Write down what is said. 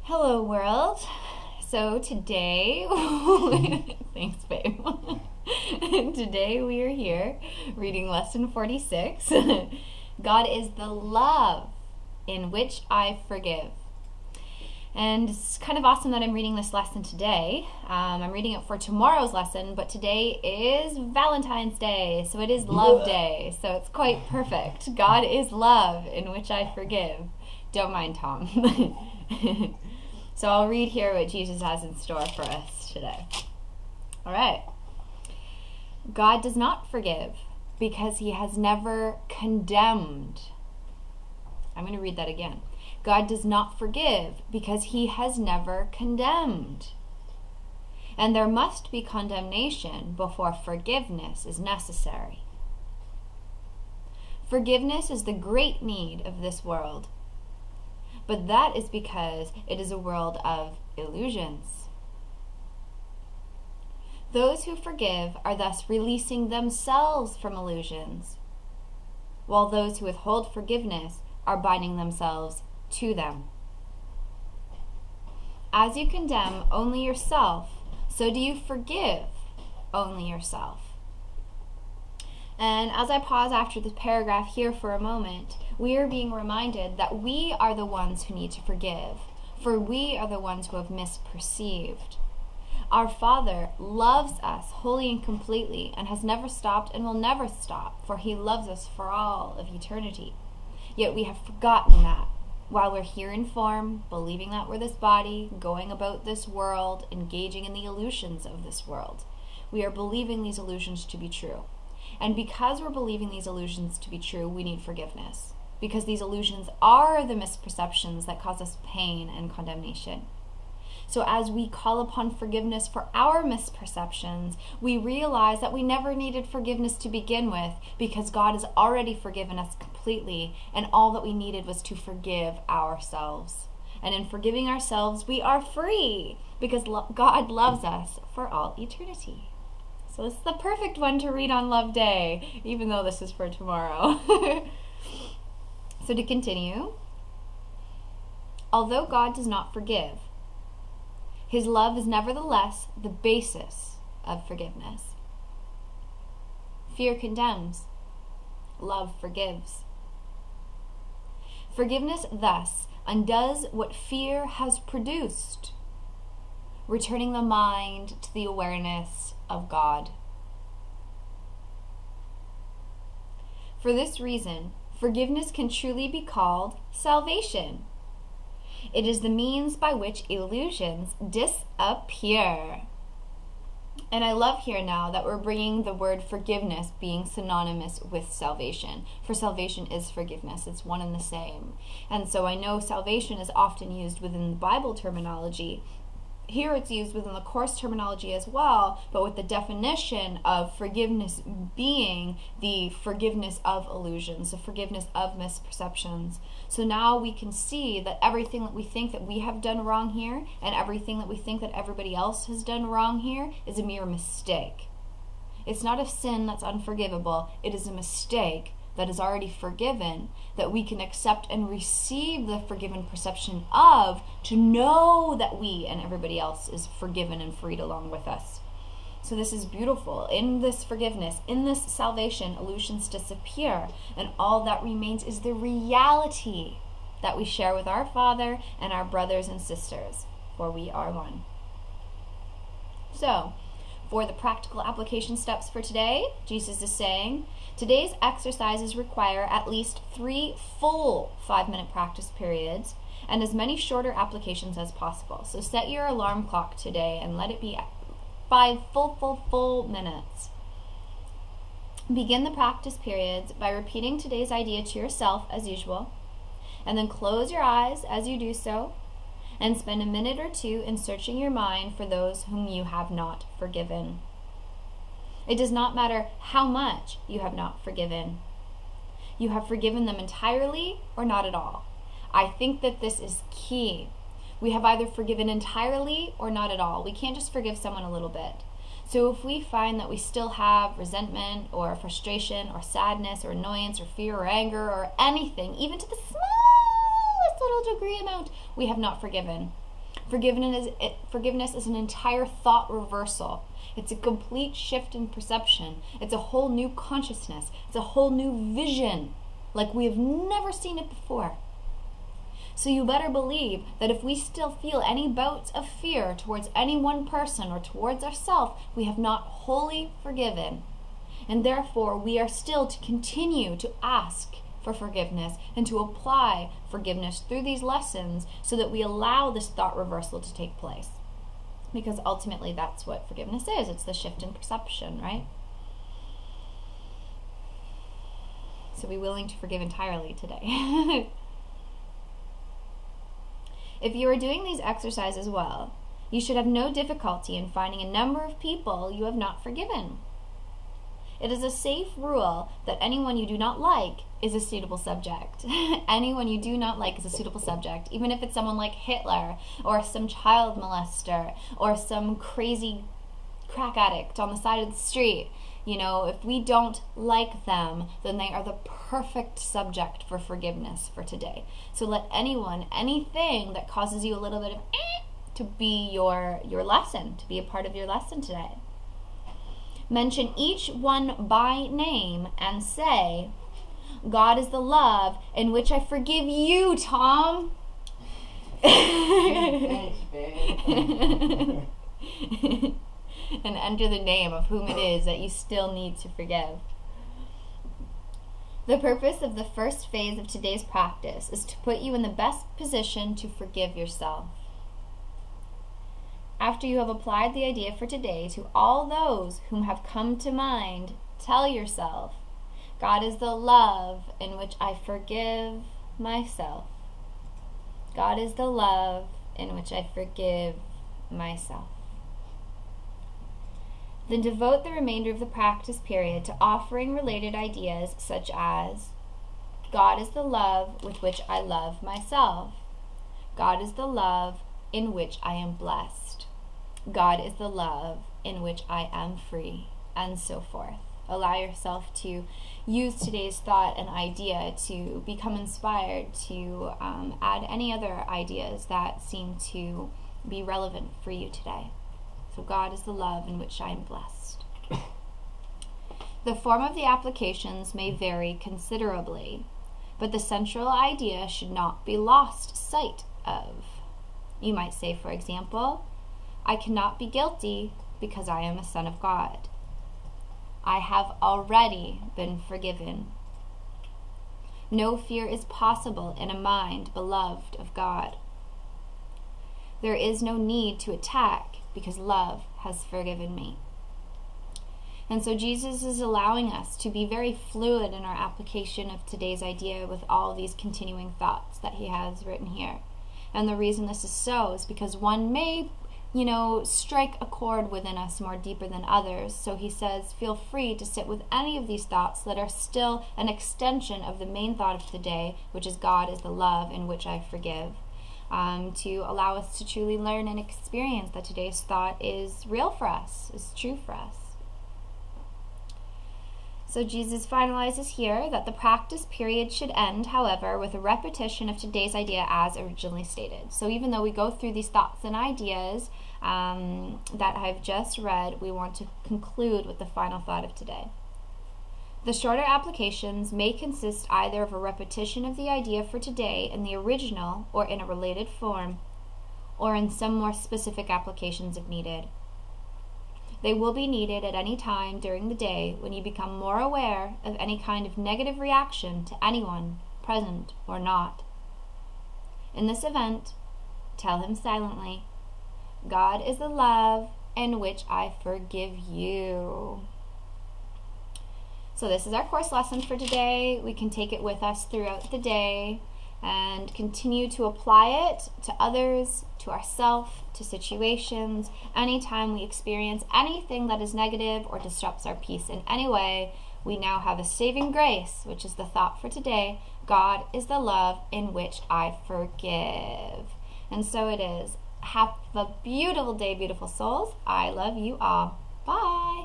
Hello, world. So today, thanks, babe. Today we are here reading lesson 46. God is the love in which I forgive. And it's kind of awesome that I'm reading this lesson today. I'm reading it for tomorrow's lesson, but today is Valentine's Day, so it is Love Day. So it's quite perfect. God is love in which I forgive. Don't mind Tom. So I'll read here what Jesus has in store for us today. All right. God does not forgive because he has never condemned. I'm going to read that again. God does not forgive because he has never condemned. And there must be condemnation before forgiveness is necessary. Forgiveness is the great need of this world. But that is because it is a world of illusions. Those who forgive are thus releasing themselves from illusions, while those who withhold forgiveness are binding themselves to them. As you condemn only yourself, so do you forgive only yourself. And as I pause after this paragraph here for a moment, we are being reminded that we are the ones who need to forgive, for we are the ones who have misperceived. Our Father loves us wholly and completely and has never stopped and will never stop, for he loves us for all of eternity. Yet we have forgotten that while we're here in form, believing that we're this body, going about this world, engaging in the illusions of this world. We are believing these illusions to be true. And because we're believing these illusions to be true, we need forgiveness. Because these illusions are the misperceptions that cause us pain and condemnation. So as we call upon forgiveness for our misperceptions, we realize that we never needed forgiveness to begin with, because God has already forgiven us completely, and all that we needed was to forgive ourselves. And in forgiving ourselves, we are free, because God loves us for all eternity. So this is the perfect one to read on Love Day, even though this is for tomorrow. So to continue, although God does not forgive, his love is nevertheless the basis of forgiveness. Fear condemns, love forgives. Forgiveness thus undoes what fear has produced, returning the mind to the awareness of God. For this reason, forgiveness can truly be called salvation. It is the means by which illusions disappear. And I love here now that we're bringing the word forgiveness being synonymous with salvation. For salvation is forgiveness. It's one and the same. And so I know salvation is often used within the Bible terminology. Here it's used within the Course terminology as well, but with the definition of forgiveness being the forgiveness of illusions, the forgiveness of misperceptions. So now we can see that everything that we think that we have done wrong here and everything that we think that everybody else has done wrong here is a mere mistake. It's not a sin that's unforgivable. It is a mistake that is already forgiven, that we can accept and receive the forgiven perception of, to know that we and everybody else is forgiven and freed along with us. So this is beautiful. In this forgiveness, in this salvation, illusions disappear, and all that remains is the reality that we share with our Father and our brothers and sisters, for we are one. So, for the practical application steps for today, Jesus is saying, today's exercises require at least 3 full 5-minute practice periods and as many shorter applications as possible. So set your alarm clock today and let it be 5 full minutes. Begin the practice periods by repeating today's idea to yourself as usual, and then close your eyes as you do so, and spend a minute or two in searching your mind for those whom you have not forgiven. It does not matter how much you have not forgiven. You have forgiven them entirely or not at all. I think that this is key. We have either forgiven entirely or not at all. We can't just forgive someone a little bit. So if we find that we still have resentment or frustration or sadness or annoyance or fear or anger or anything, even to the smallest little degree amount, we have not forgiven. Forgiveness is an entire thought reversal. It's a complete shift in perception. It's a whole new consciousness. It's a whole new vision, like we have never seen it before. So you better believe that if we still feel any bouts of fear towards any one person or towards ourselves, we have not wholly forgiven. And therefore, we are still to continue to ask for forgiveness and to apply forgiveness through these lessons so that we allow this thought reversal to take place. Because ultimately, that's what forgiveness is. It's the shift in perception, right? So be willing to forgive entirely today. If you are doing these exercises well, you should have no difficulty in finding a number of people you have not forgiven. It is a safe rule that anyone you do not like is a suitable subject. Anyone you do not like is a suitable subject, even if it's someone like Hitler or some child molester or some crazy crack addict on the side of the street. You know, if we don't like them, then they are the perfect subject for forgiveness for today. So let anything that causes you a little bit of to be your lesson, to be a part of your lesson today. Mention each one by name and say, God is the love in which I forgive you, Tom. Thanks, babe. And enter the name of whom it is that you still need to forgive. The purpose of the first phase of today's practice is to put you in the best position to forgive yourself. After you have applied the idea for today to all those whom have come to mind, tell yourself, God is the love in which I forgive myself. God is the love in which I forgive myself. Then devote the remainder of the practice period to offering related ideas such as, God is the love with which I love myself. God is the love in which I am blessed. God is the love in which I am free, and so forth. Allow yourself to use today's thought and idea to become inspired to add any other ideas that seem to be relevant for you today. So God is the love in which I am blessed. The form of the applications may vary considerably, but the central idea should not be lost sight of. You might say, for example, I cannot be guilty because I am a son of God. I have already been forgiven. No fear is possible in a mind beloved of God. There is no need to attack because love has forgiven me. And so Jesus is allowing us to be very fluid in our application of today's idea with all these continuing thoughts that he has written here. And the reason this is so is because one may, strike a chord within us more deeper than others. So he says, feel free to sit with any of these thoughts that are still an extension of the main thought of the day, which is God is the love in which I forgive. To allow us to truly learn and experience that today's thought is real for us, is true for us. So Jesus finalizes here that the practice period should end, however, with a repetition of today's idea as originally stated. So even though we go through these thoughts and ideas that I've just read, we want to conclude with the final thought of today. The shorter applications may consist either of a repetition of the idea for today in the original or in a related form, or in some more specific applications if needed. They will be needed at any time during the day when you become more aware of any kind of negative reaction to anyone, present or not. In this event, tell him silently, God is the love in which I forgive you. So this is our course lesson for today. We can take it with us throughout the day and continue to apply it to others, to ourselves, to situations. Anytime we experience anything that is negative or disrupts our peace in any way, we now have a saving grace, which is the thought for today. God is the love in which I forgive. And so it is. Have a beautiful day, beautiful souls. I love you all. Bye.